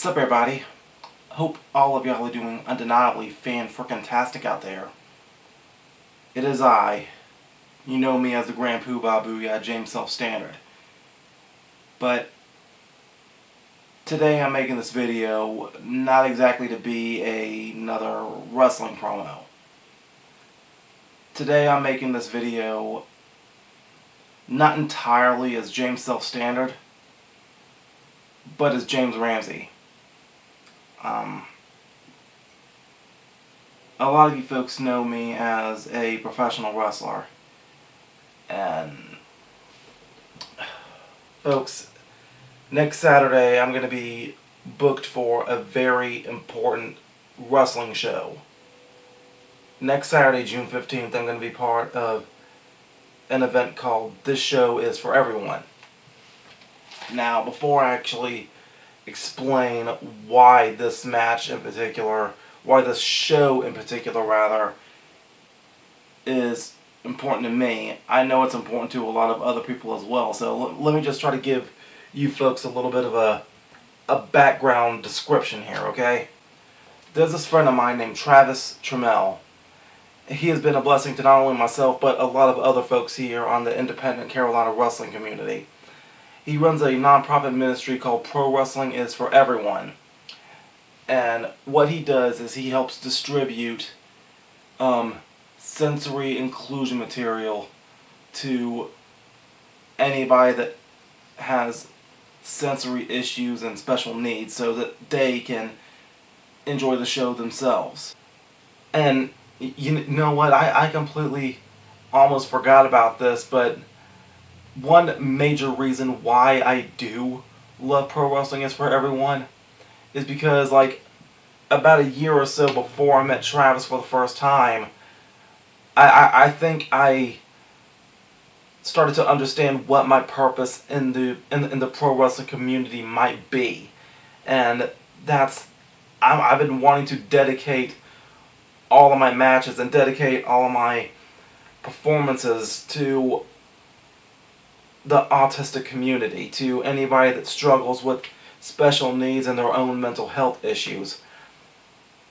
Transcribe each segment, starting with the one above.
Sup everybody, hope all of y'all are doing undeniably fan-frickin-tastic out there. It is I, you know me as the Grand Poobah Booyah, James SelfStandard. But today I'm making this video not exactly to be another wrestling promo. Today I'm making this video not entirely as James SelfStandard, but as James Ramsey. A lot of you folks know me as a professional wrestler, and folks, next Saturday I'm going to be booked for a very important wrestling show. Next Saturday, June 15th, I'm going to be part of an event called This Show Is For Everyone. Now, before I actually explain why this match in particular, why this show in particular rather, is important to me, I know it's important to a lot of other people as well. So let me just try to give you folks a little bit of a background description here, okay? There's this friend of mine named Travis Trammell. He has been a blessing to not only myself, but a lot of other folks here on the independent Carolina wrestling community. He runs a non-profit ministry called Pro Wrestling Is For Everyone. And what he does is he helps distribute sensory inclusion material to anybody that has sensory issues and special needs so that they can enjoy the show themselves. And you know what, I completely almost forgot about this, but one major reason why I do love Pro Wrestling Is For Everyone is because, like, about a year or so before I met Travis for the first time, I think I started to understand what my purpose in the pro wrestling community might be, and I've been wanting to dedicate all of my matches and dedicate all of my performances to the autistic community, to anybody that struggles with special needs and their own mental health issues.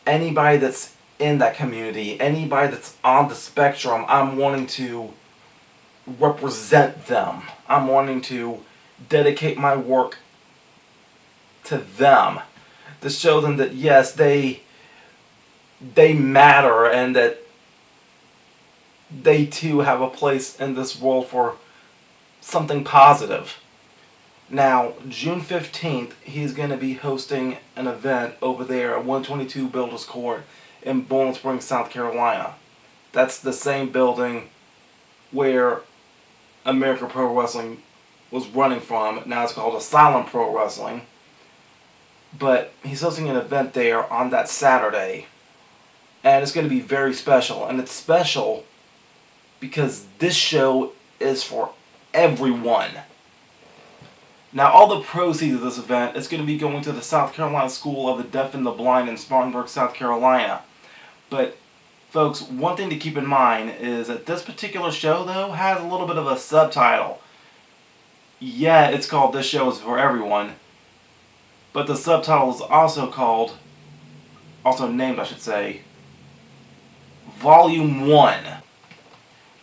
Anybody that's in that community, anybody that's on the spectrum, I'm wanting to represent them. I'm wanting to dedicate my work to them, to show them that yes, they matter, and that they too have a place in this world for something positive. Now, June 15th, he's going to be hosting an event over there at 122 Builders Court in Bowling Springs, South Carolina. That's the same building where American Pro Wrestling was running from. Now it's called Asylum Pro Wrestling. But he's hosting an event there on that Saturday. And it's going to be very special. And it's special because this show is for everyone. Now, all the proceeds of this event is going to be going to the South Carolina School of the Deaf and the Blind in Spartanburg, South Carolina. But, folks, one thing to keep in mind is that this particular show, though, has a little bit of a subtitle. Yeah, it's called This Show Is For Everyone. But the subtitle is also named, I should say, Volume 1.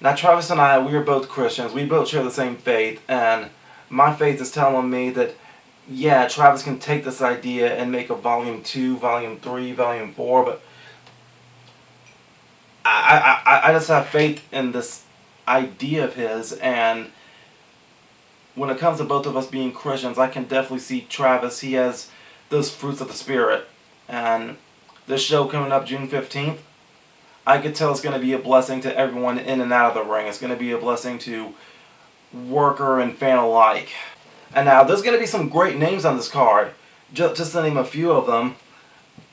Now, Travis and I, we are both Christians. We both share the same faith, and my faith is telling me that, yeah, Travis can take this idea and make a Volume 2, Volume 3, Volume 4, but I just have faith in this idea of his, and when it comes to both of us being Christians, I can definitely see Travis. He has those fruits of the Spirit, and this show coming up June 15th, I could tell it's going to be a blessing to everyone in and out of the ring. It's going to be a blessing to worker and fan alike. And now, there's going to be some great names on this card. Just to name a few of them: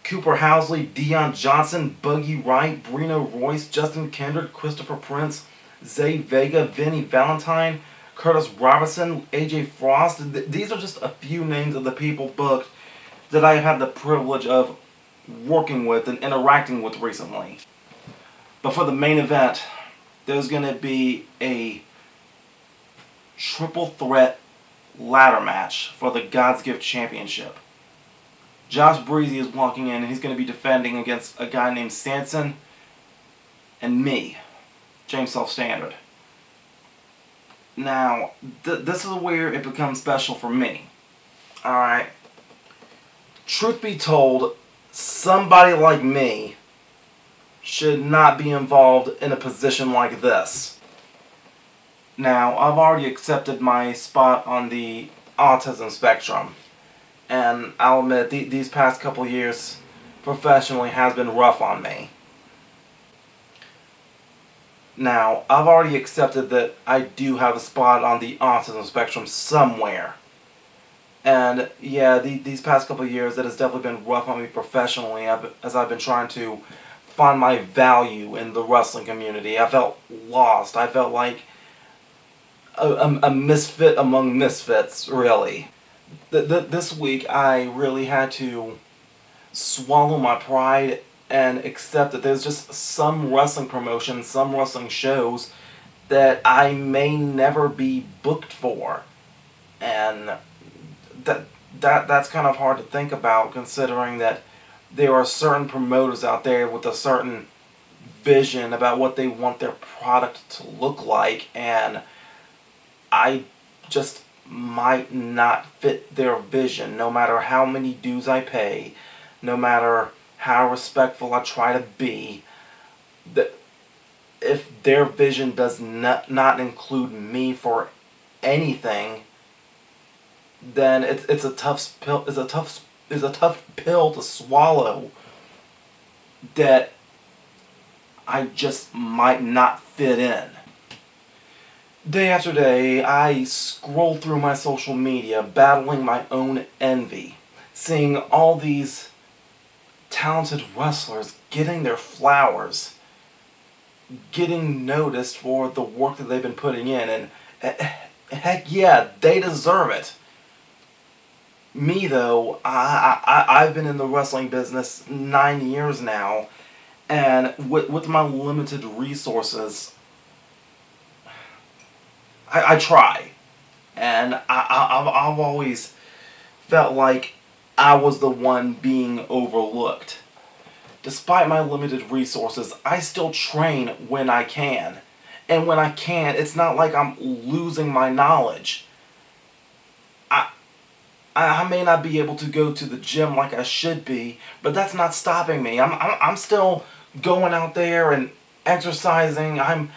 Cooper Housley, Dion Johnson, Buggy Wright, Brino Royce, Justin Kindred, Christopher Prince, Zay Vega, Vinny Valentine, Curtis Robertson, AJ Frost. These are just a few names of the people booked that I have had the privilege of working with and interacting with recently. But for the main event, there's going to be a triple threat ladder match for the God's Gift Championship. Josh Breezy is walking in and he's going to be defending against a guy named Sanson and me, James SelfStandard. Now, this is where it becomes special for me. Alright? Truth be told, somebody like me should not be involved in a position like this. Now, I've already accepted my spot on the autism spectrum. And I'll admit, these past couple years professionally has been rough on me. Now, I've already accepted that I do have a spot on the autism spectrum somewhere. And yeah, these past couple of years, it has definitely been rough on me professionally as I've been trying to find my value in the wrestling community. I felt lost. I felt like a misfit among misfits, really. This week, I really had to swallow my pride and accept that there's just some wrestling promotions, some wrestling shows that I may never be booked for. And that's kind of hard to think about, considering that there are certain promoters out there with a certain vision about what they want their product to look like, and I just might not fit their vision, no matter how many dues I pay, no matter how respectful I try to be. If their vision does not include me for anything, then it's a tough pill. It's a tough pill to swallow. That I just might not fit in. Day after day, I scroll through my social media, battling my own envy, seeing all these talented wrestlers getting their flowers, getting noticed for the work that they've been putting in, and heck yeah, they deserve it. Me though, I've been in the wrestling business 9 years now, and with my limited resources, I try, and I've always felt like I was the one being overlooked. Despite my limited resources, I still train when I can. And when I can, it's not like I'm losing my knowledge. I may not be able to go to the gym like I should be, but that's not stopping me. I'm still going out there and exercising. I'm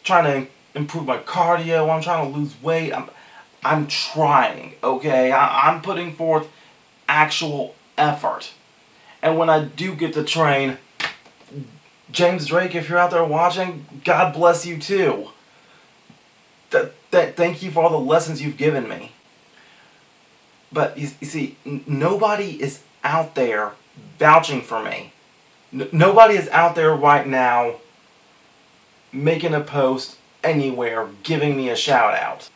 trying to improve my cardio. I'm trying to lose weight. I'm trying, okay? I'm putting forth actual effort. And when I do get to train, James Drake, if you're out there watching, God bless you too. Thank you for all the lessons you've given me. But you see, nobody is out there vouching for me. Nobody is out there right now making a post anywhere giving me a shout out.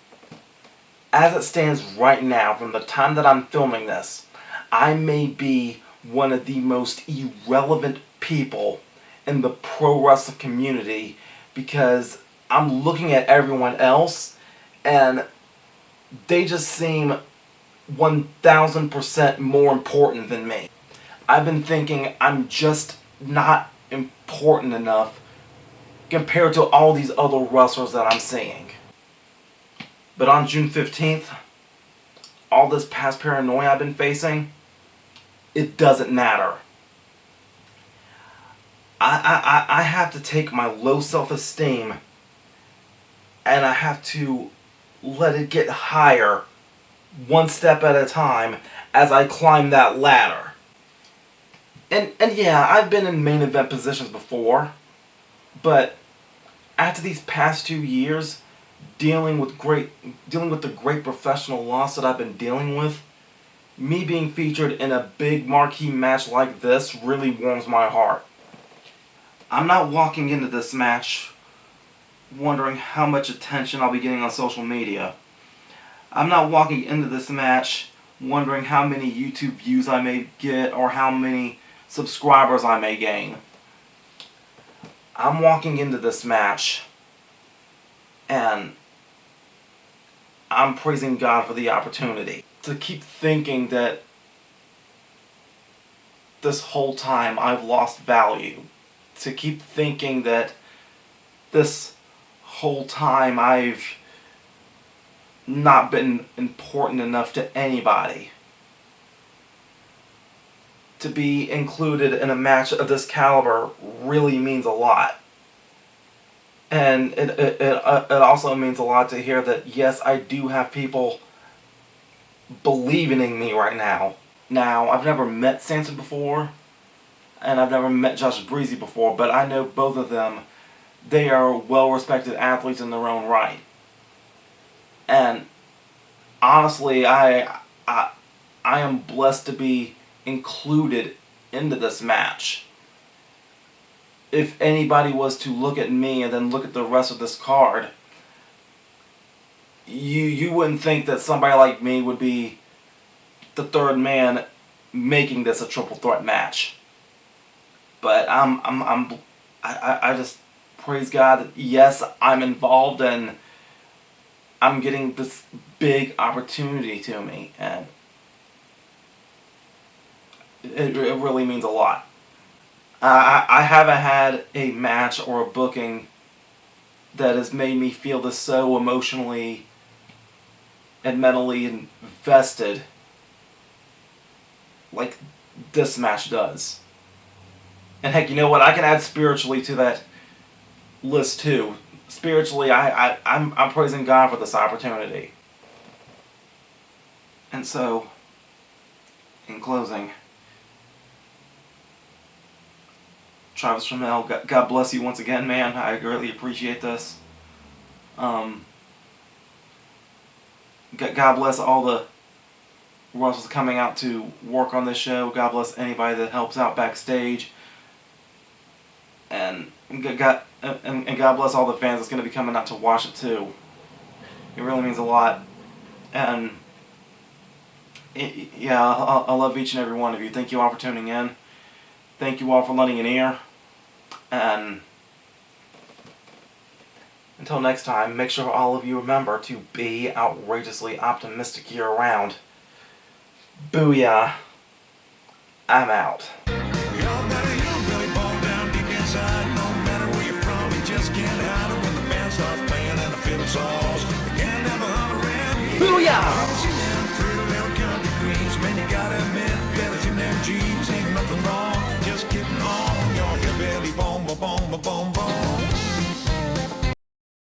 As it stands right now, from the time that I'm filming this, I may be one of the most irrelevant people in the pro wrestling community, because I'm looking at everyone else and they just seem 1000% more important than me. I've been thinking I'm just not important enough compared to all these other wrestlers that I'm seeing. But on June 15th, all this past paranoia I've been facing, it doesn't matter. I have to take my low self-esteem and I have to let it get higher, one step at a time, as I climb that ladder. And yeah, I've been in main event positions before, but after these past 2 years, dealing with the great professional loss that I've been dealing with, me being featured in a big marquee match like this really warms my heart. I'm not walking into this match wondering how much attention I'll be getting on social media. I'm not walking into this match wondering how many YouTube views I may get or how many subscribers I may gain. I'm walking into this match and I'm praising God for the opportunity to keep thinking that this whole time I've lost value. To keep thinking that this whole time I've not been important enough to anybody. To be included in a match of this caliber really means a lot. And it also means a lot to hear that, yes, I do have people believing in me right now. Now, I've never met Sansa before, and I've never met Josh Breezy before, but I know both of them. They are well-respected athletes in their own right. And honestly, I am blessed to be included into this match. If anybody was to look at me and then look at the rest of this card, you wouldn't think that somebody like me would be the third man making this a triple threat match. But I just praise God that, yes, I'm involved and I'm getting this big opportunity to me, and it really means a lot. I haven't had a match or a booking that has made me feel this so emotionally and mentally invested like this match does. And heck, you know what? I can add spiritually to that list too. Spiritually, I'm praising God for this opportunity. And so, in closing, Travis Trammell, God bless you once again, man. I greatly appreciate this. God bless all the wrestlers coming out to work on this show. God bless anybody that helps out backstage. And God bless all the fans that's going to be coming out to watch it too. It really means a lot. And I love each and every one of you. Thank you all for tuning in. Thank you all for lending an ear. And until next time, make sure all of you remember to be outrageously optimistic year-round. Booyah. I'm out. Booyah!